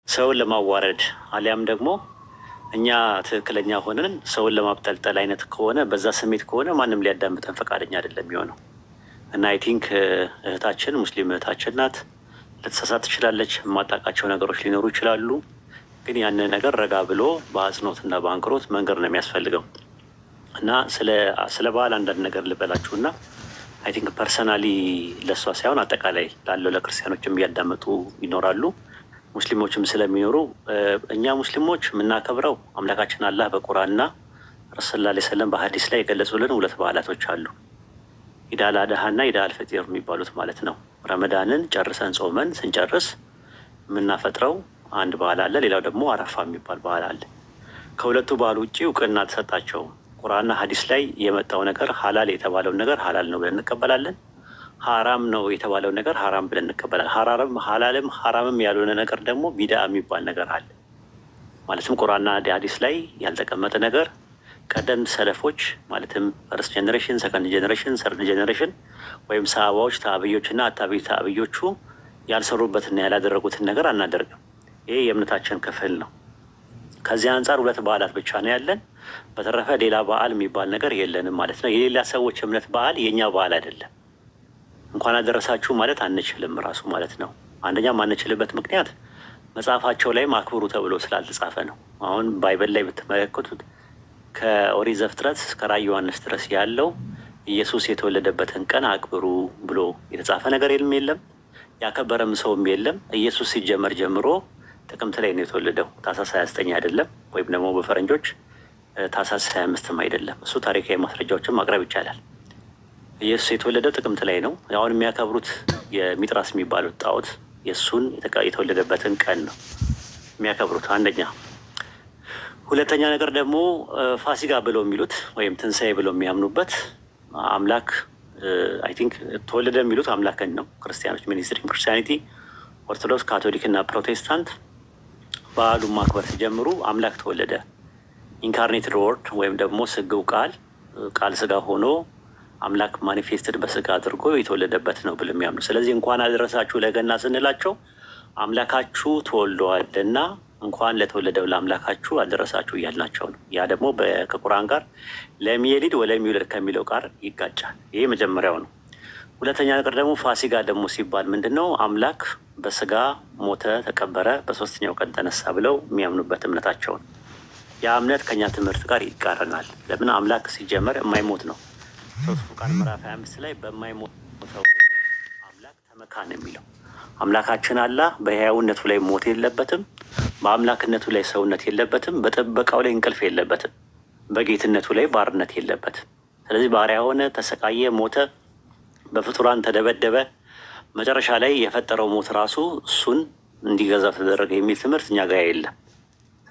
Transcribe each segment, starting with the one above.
ሰውን ለማዋረድ አሊያም ደግሞ እኛ ትክክለኛ ሆነን ሰውን ለማብጠልጠል አይነት ከሆነ በዛ ስሜት ከሆነ ማንም ሊያዳምጠን ፈቃደኛ አይደለም የሚሆነው እና አይ ቲንክ እህታችን ሙስሊም እህታችን ናት። ልትሳሳት ትችላለች። የማታውቃቸው ነገሮች ሊኖሩ ይችላሉ። ግን ያንን ነገር ረጋ ብሎ በአጽንኦትና በአንክሮት መንገር ነው የሚያስፈልገው እና ስለ በዓል አንዳንድ ነገር ልበላችሁና አይ ቲንክ ፐርሰናሊ ለእሷ ሳይሆን አጠቃላይ ላለው ለክርስቲያኖችም እያዳመጡ ይኖራሉ፣ ሙስሊሞችም ስለሚኖሩ እኛ ሙስሊሞች የምናከብረው አምላካችን አላህ በቁርአንና ረሱል ሰለላሁ ዐለይሂ ወሰለም በሀዲስ ላይ የገለጹልን ሁለት በዓላቶች አሉ። ኢድ አል አድሃና ኢድ አል ፈጢር የሚባሉት ማለት ነው። ረመዳንን ጨርሰን ጾመን ስንጨርስ የምናፈጥረው አንድ በዓል አለ። ሌላው ደግሞ አረፋ የሚባል በዓል አለ። ከሁለቱ በዓል ውጭ እውቅና ተሰጣቸው። ቁርአንና ሀዲስ ላይ የመጣው ነገር ሀላል የተባለውን ነገር ሀላል ነው ብለን እንቀበላለን። ሀራም ነው የተባለው ነገር ሀራም ብለን እንቀበላለን። ሀላልም ሀራምም ያልሆነ ነገር ደግሞ ቢድዓ የሚባል ነገር አለ። ማለትም ቁርአንና ሀዲስ ላይ ያልተቀመጠ ነገር ቀደምት ሰለፎች ማለትም ፈርስት ጀኔሬሽን፣ ሰከንድ ጀኔሬሽን፣ ሰርድ ጀኔሬሽን ወይም ሰሃባዎች፣ ታብዮችና አታቢ ታብዮቹ ያልሰሩበትና ያላደረጉትን ነገር አናደርግም። ይሄ የእምነታችን ክፍል ነው። ከዚህ አንጻር ሁለት በዓላት ብቻ ነው ያለን። በተረፈ ሌላ በዓል የሚባል ነገር የለንም ማለት ነው። የሌላ ሰዎች እምነት በዓል የእኛ በዓል አይደለም። እንኳን አደረሳችሁ ማለት አንችልም ራሱ ማለት ነው። አንደኛ ማንችልበት ምክንያት መጽሐፋቸው ላይም አክብሩ ተብሎ ስላልተጻፈ ነው። አሁን ባይበል ላይ ብትመለከቱት ከኦሪት ዘፍጥረት እስከ ራዕየ ዮሐንስ ድረስ ያለው ኢየሱስ የተወለደበትን ቀን አክብሩ ብሎ የተጻፈ ነገር የለም። ያከበረም ሰውም የለም። ኢየሱስ ሲጀመር ጀምሮ ጥቅምት ላይ ነው የተወለደው። ታኅሳስ 29 አይደለም፣ ወይም ደግሞ በፈረንጆች ታኅሳስ 25ም አይደለም። እሱ ታሪካዊ ማስረጃዎችን ማቅረብ ይቻላል። ኢየሱስ የተወለደው ጥቅምት ላይ ነው። አሁን የሚያከብሩት የሚጥራስ የሚባሉት ጣዖት የእሱን የተወለደበትን ቀን ነው የሚያከብሩት። አንደኛ። ሁለተኛ ነገር ደግሞ ፋሲጋ ብለው የሚሉት ወይም ትንሣኤ ብለው የሚያምኑበት አምላክ አይ ቲንክ ተወለደ የሚሉት አምላክን ነው። ክርስቲያኖች ሚኒስትሪም ክርስቲያኒቲ፣ ኦርቶዶክስ፣ ካቶሊክ እና ፕሮቴስታንት በዓሉን ማክበር ሲጀምሩ አምላክ ተወለደ፣ ኢንካርኔትድ ወርድ ወይም ደግሞ ስግው ቃል ስጋ ሆኖ አምላክ ማኒፌስትድ በስጋ አድርጎ የተወለደበት ነው ብለው የሚያምኑ። ስለዚህ እንኳን አደረሳችሁ ለገና ስንላቸው አምላካችሁ ተወልደዋልና እንኳን ለተወለደው ለአምላካችሁ አደረሳችሁ እያልናቸው ነው። ያ ደግሞ ከቁርአን ጋር ለሚየሊድ ወለሚውለድ ከሚለው ጋር ይጋጫል። ይሄ መጀመሪያው ነው። ሁለተኛ ነገር ደግሞ ፋሲጋ ደግሞ ሲባል ምንድን ነው? አምላክ በስጋ ሞተ፣ ተቀበረ፣ በሶስተኛው ቀን ተነሳ ብለው የሚያምኑበት እምነታቸው ነው። ያ እምነት ከኛ ትምህርት ጋር ይቃረናል። ለምን? አምላክ ሲጀመር የማይሞት ነው። ሶስት ፉቃን ምዕራፍ 25 ላይ በማይሞተው አምላክ ተመካ ነው የሚለው። አምላካችን አላህ በሕያውነቱ ላይ ሞት የለበትም፣ በአምላክነቱ ላይ ሰውነት የለበትም፣ በጥበቃው ላይ እንቅልፍ የለበትም፣ በጌትነቱ ላይ ባርነት የለበትም። ስለዚህ ባሪያ ሆነ፣ ተሰቃየ፣ ሞተ፣ በፍጡራን ተደበደበ፣ መጨረሻ ላይ የፈጠረው ሞት ራሱ እሱን እንዲገዛው ተደረገ የሚል ትምህርት እኛ ጋር የለም።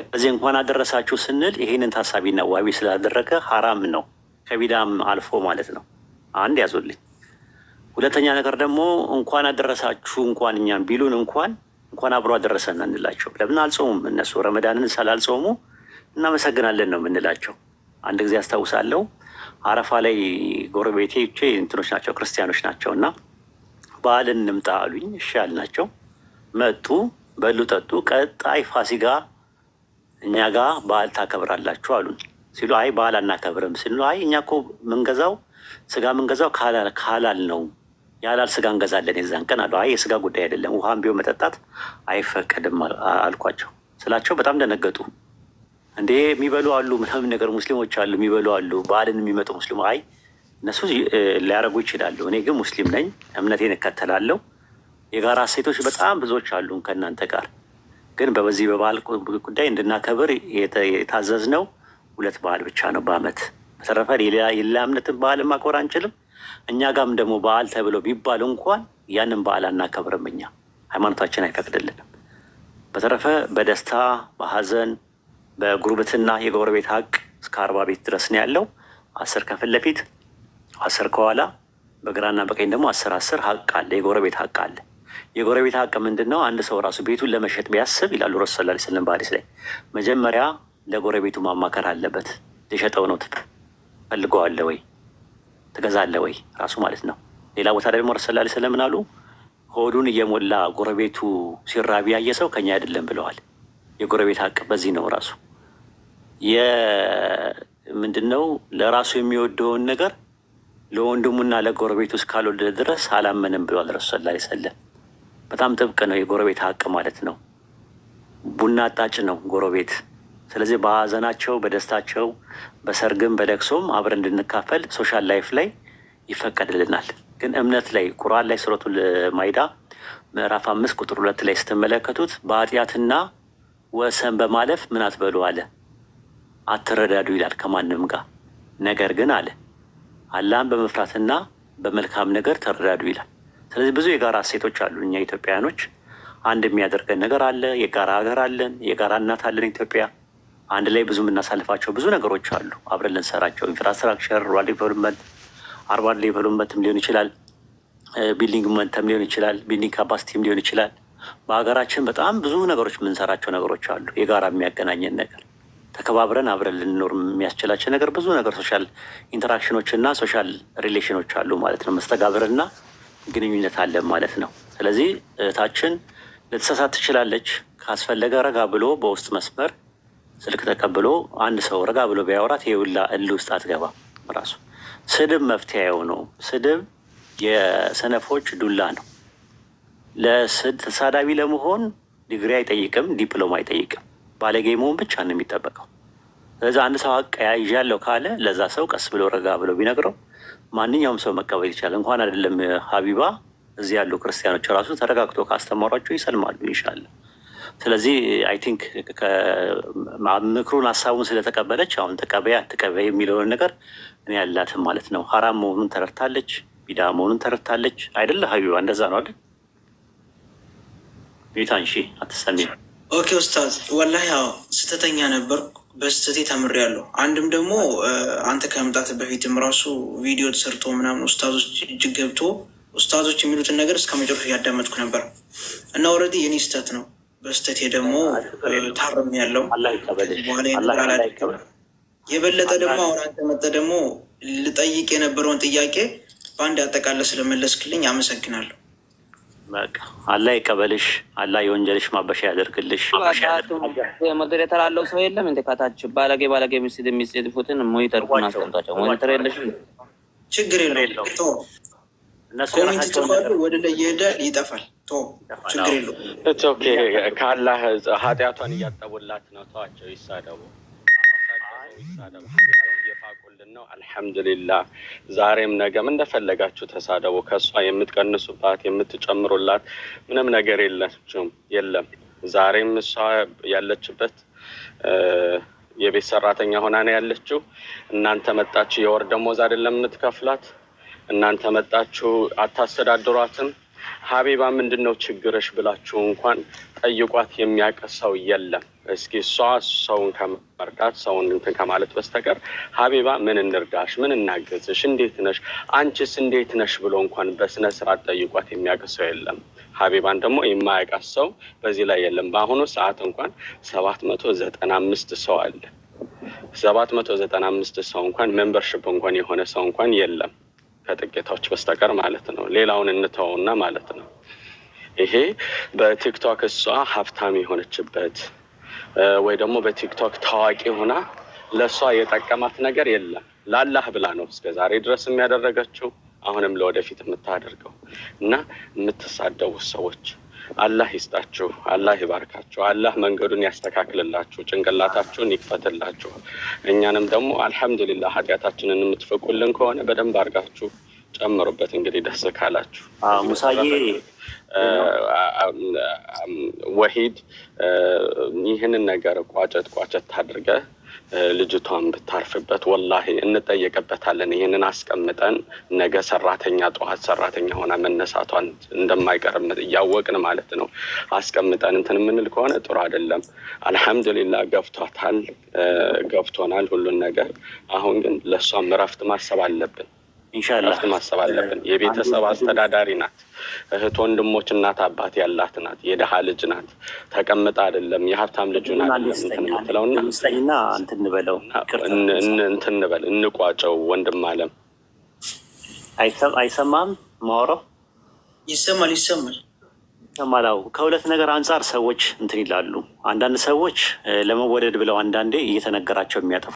ስለዚህ እንኳን አደረሳችሁ ስንል ይህንን ታሳቢና ዋቢ ስላደረገ ሀራም ነው፣ ከቢዳም አልፎ ማለት ነው። አንድ ያዙልኝ። ሁለተኛ ነገር ደግሞ እንኳን አደረሳችሁ እንኳን እኛም ቢሉን እንኳን አብሮ አደረሰን እንላቸው። ለምን አልጾሙም? እነሱ ረመዳንን ስላልጾሙ እናመሰግናለን ነው የምንላቸው። አንድ ጊዜ አስታውሳለሁ፣ አረፋ ላይ ጎረቤቴ እንትኖች ናቸው፣ ክርስቲያኖች ናቸው እና በዓልን እንምጣ አሉኝ። እሺ አልናቸው። መጡ፣ በሉ፣ ጠጡ። ቀጣይ ፋሲጋ እኛ ጋር በዓል ታከብራላችሁ አሉን። ሲሉ አይ በዓል አናከብርም ሲሉ አይ እኛ እኮ ምንገዛው ስጋ ምንገዛው ካላል ነው፣ ያላል ስጋ እንገዛለን የዛን ቀን አሉ። አይ የስጋ ጉዳይ አይደለም፣ ውሃም ቢሆን መጠጣት አይፈቀድም አልኳቸው ስላቸው በጣም ደነገጡ። እንዴ የሚበሉ አሉ ምናምን ነገር ሙስሊሞች አሉ የሚበሉ አሉ፣ በዓልን የሚመጡ ሙስሊም አይ እነሱ ሊያደርጉ ይችላሉ፣ እኔ ግን ሙስሊም ነኝ፣ እምነቴን እከተላለሁ፣ የጋራ እሴቶች በጣም ብዙዎች አሉን ከእናንተ ጋር፣ ግን በዚህ በበዓል ጉዳይ እንድናከብር የታዘዝነው ሁለት በዓል ብቻ ነው በዓመት። በተረፈ የሌላ እምነትን በዓል ማክበር አንችልም። እኛ ጋም ደግሞ በዓል ተብሎ ቢባል እንኳን ያንን በዓል አናከብርም፣ እኛ ሃይማኖታችን አይፈቅድልንም። በተረፈ በደስታ በሀዘን በጉርብትና የጎረቤት ሀቅ እስከ 40 ቤት ድረስ ነው ያለው። 10 ከፊት ለፊት 10 ከኋላ በግራና በቀኝ ደግሞ 10 ሀቅ አለ፣ የጎረቤት ሀቅ አለ። የጎረቤት ሀቅ ምንድን ነው? አንድ ሰው ራሱ ቤቱን ለመሸጥ ቢያስብ ይላሉ ረሱል ሰለላሁ ዐለይሂ ወሰለም በሐዲስ ላይ መጀመሪያ ለጎረቤቱ ማማከር አለበት። ሊሸጠው ነው፣ ትፈልገዋለህ ወይ ትገዛለህ ወይ ራሱ ማለት ነው። ሌላ ቦታ ደግሞ ረሱል ሰለላሁ ዐለይሂ ወሰለም ምን አሉ? ሆዱን እየሞላ ጎረቤቱ ሲራብ ያየ ሰው ከኛ አይደለም ብለዋል። የጎረቤት ሀቅ በዚህ ነው። ራሱ ምንድነው ለራሱ የሚወደውን ነገር ለወንድሙና ለጎረቤቱ እስካልወደደ ድረስ አላመንም ብለዋል ረሱል ሰለላሁ ዐለይሂ ወሰለም። በጣም ጥብቅ ነው የጎረቤት ሀቅ ማለት ነው። ቡና አጣጭ ነው ጎረቤት። ስለዚህ በሀዘናቸው፣ በደስታቸው፣ በሰርግም በለቅሶም አብረን እንድንካፈል ሶሻል ላይፍ ላይ ይፈቀድልናል። ግን እምነት ላይ ቁርአን ላይ ሱረቱል ማኢዳ ምዕራፍ 5 ቁጥር 2 ላይ ስትመለከቱት በኃጢአትና ወሰን በማለፍ ምን አትበሉ አለ፣ አትረዳዱ ይላል ከማንም ጋር። ነገር ግን አለ አላህን በመፍራትና በመልካም ነገር ተረዳዱ ይላል። ስለዚህ ብዙ የጋራ እሴቶች አሉ። እኛ ኢትዮጵያውያኖች አንድ የሚያደርገን ነገር አለ። የጋራ ሀገር አለን፣ የጋራ እናት አለን ኢትዮጵያ። አንድ ላይ ብዙ የምናሳልፋቸው ብዙ ነገሮች አሉ። አብረን ልንሰራቸው ኢንፍራስትራክቸር፣ ሩራል ዴቨሎፕመንት፣ አርባን ዴቨሎፕመንትም ሊሆን ይችላል፣ ቢልዲንግ መንተም ሊሆን ይችላል፣ ቢልዲንግ ካፓሲቲም ሊሆን ይችላል። በሀገራችን በጣም ብዙ ነገሮች የምንሰራቸው ነገሮች አሉ። የጋራ የሚያገናኘን ነገር ተከባብረን አብረን ልንኖር የሚያስችላቸው ነገር ብዙ ነገር ሶሻል ኢንተራክሽኖች እና ሶሻል ሪሌሽኖች አሉ ማለት ነው። መስተጋብርና ግንኙነት አለን ማለት ነው። ስለዚህ እህታችን ልትሳሳት ትችላለች። ካስፈለገ ረጋ ብሎ በውስጥ መስመር ስልክ ተቀብሎ አንድ ሰው ረጋ ብሎ ቢያወራት ይኸውላ እልህ ውስጥ አትገባም። ራሱ ስድብ መፍትሄው ነው። ስድብ የሰነፎች ዱላ ነው። ተሳዳቢ ለመሆን ዲግሪ አይጠይቅም፣ ዲፕሎማ አይጠይቅም። ባለጌ መሆን ብቻ ነው የሚጠበቀው። ስለዚህ አንድ ሰው ሀቅ ይዣለሁ ካለ ለዛ ሰው ቀስ ብሎ ረጋ ብሎ ቢነግረው ማንኛውም ሰው መቀበል ይችላል። እንኳን አይደለም ሀቢባ፣ እዚህ ያሉ ክርስቲያኖች ራሱ ተረጋግቶ ካስተማሯቸው ይሰልማሉ ኢንሻላህ። ስለዚህ አይ ቲንክ ምክሩን ሀሳቡን ስለተቀበለች አሁን ተቀበያ አትቀበያ የሚለውን ነገር እኔ ያላትም ማለት ነው። ሀራም መሆኑን ተረድታለች፣ ቢዳ መሆኑን ተረድታለች። አይደለ ሀቢባ? እንደዛ ነው አይደል? ቤታንሺ አትሰሚም? ኦኬ ኡስታዝ፣ ወላሂ ያው ስተተኛ ነበርኩ፣ በስተቴ ተምሬያለሁ። አንድም ደግሞ አንተ ከመምጣት በፊትም ራሱ ቪዲዮ ተሰርቶ ምናምን ኡስታዞች እጅግ ገብቶ ኡስታዞች የሚሉትን ነገር እስከ መጨረሻ እያዳመጥኩ ነበር እና ኦልሬዲ የኔ ስተት ነው። በስተቴ ደግሞ ታርም ያለው በኋላ የበለጠ ደግሞ አሁን አንተ መጠህ ደግሞ ልጠይቅ የነበረውን ጥያቄ በአንድ አጠቃላይ ስለመለስክልኝ አመሰግናለሁ። በቃ አላህ ይቀበልሽ፣ አላህ የወንጀልሽ ማበሻ ያደርግልሽ። ሞዴሬተር አለው ሰው የለም እንደ ካታች ባለጌ የሚጽፉትን ሞኒተሩን አስቀምጧቸው። ሞኒተር የለሽም? ችግር የለውም። ኮሜንት ጽፋሉ ወደ ላይ ይሄዳል፣ ይጠፋል። ችግር የለውም። ከአላህ ኃጢአቷን እያጠቡላት ነው። ተዋቸው፣ ይሳደቡ የፋቁልን ነው። አልሐምዱሊላህ ዛሬም ነገም እንደፈለጋችሁ ተሳደቡ። ከእሷ የምትቀንሱባት የምትጨምሩላት ምንም ነገር የለም። ዛሬም እሷ ያለችበት የቤት ሰራተኛ ሆና ነው ያለችው። እናንተ መጣችሁ የወር ደሞዝ አይደለም የምትከፍላት። እናንተ መጣችሁ አታስተዳድሯትም። ሀቢባ ምንድነው ችግርሽ ብላችሁ እንኳን ጠይቋት የሚያውቅ ሰው የለም። እስኪ እሷ ሰውን ከመርዳት ሰውን እንትን ከማለት በስተቀር ሀቢባ ምን እንርዳሽ፣ ምን እናገዝሽ፣ እንዴት ነሽ፣ አንቺስ እንዴት ነሽ ብሎ እንኳን በስነ ስርዓት ጠይቋት የሚያውቅ ሰው የለም። ሀቢባን ደግሞ የማያውቃት ሰው በዚህ ላይ የለም። በአሁኑ ሰዓት እንኳን 795 ሰው አለ። 795 ሰው እንኳን ሜምበርሽፕ እንኳን የሆነ ሰው እንኳን የለም ከጥቂቶች በስተቀር ማለት ነው። ሌላውን እንተውና ማለት ነው። ይሄ በቲክቶክ እሷ ሀብታም የሆነችበት ወይ ደግሞ በቲክቶክ ታዋቂ ሆና ለእሷ የጠቀማት ነገር የለም። ለአላህ ብላ ነው እስከ ዛሬ ድረስ የሚያደረገችው፣ አሁንም ለወደፊት የምታደርገው እና የምትሳደቡ ሰዎች አላህ ይስጣችሁ፣ አላህ ይባርካችሁ፣ አላህ መንገዱን ያስተካክልላችሁ፣ ጭንቅላታችሁን ይክፈትላችሁ። እኛንም ደግሞ አልሐምዱሊላህ ኃጢአታችንን የምትፈቁልን ከሆነ በደንብ አድርጋችሁ ጨምሩበት። እንግዲህ ደስ ካላችሁ ሙሳዬ ወሂድ ይህንን ነገር ቋጨት አድርገህ ልጅቷን ብታርፍበት ወላሂ እንጠየቅበታለን። ይህንን አስቀምጠን ነገ ሰራተኛ ጠዋት ሰራተኛ ሆና መነሳቷን እንደማይቀርም እያወቅን ማለት ነው አስቀምጠን እንትን የምንል ከሆነ ጥሩ አይደለም። አልሐምዱሊላህ ገብቶናል ሁሉን ነገር። አሁን ግን ለእሷም እረፍት ማሰብ አለብን። ኢንሻአላህ ማሰብ አለብን። የቤተሰብ አስተዳዳሪ ናት። እህት ወንድሞች፣ እናት አባት ያላት ናት። የደሃ ልጅ ናት። ተቀምጣ አይደለም የሀብታም ልጅ ናት። እንትንምትለውና እንትንበል እንቋጨው። ወንድም አለም አይሰማም ማወራው? ይሰማል። ከማላው ከሁለት ነገር አንጻር ሰዎች እንትን ይላሉ። አንዳንድ ሰዎች ለመወደድ ብለው አንዳንዴ እየተነገራቸው የሚያጠፉ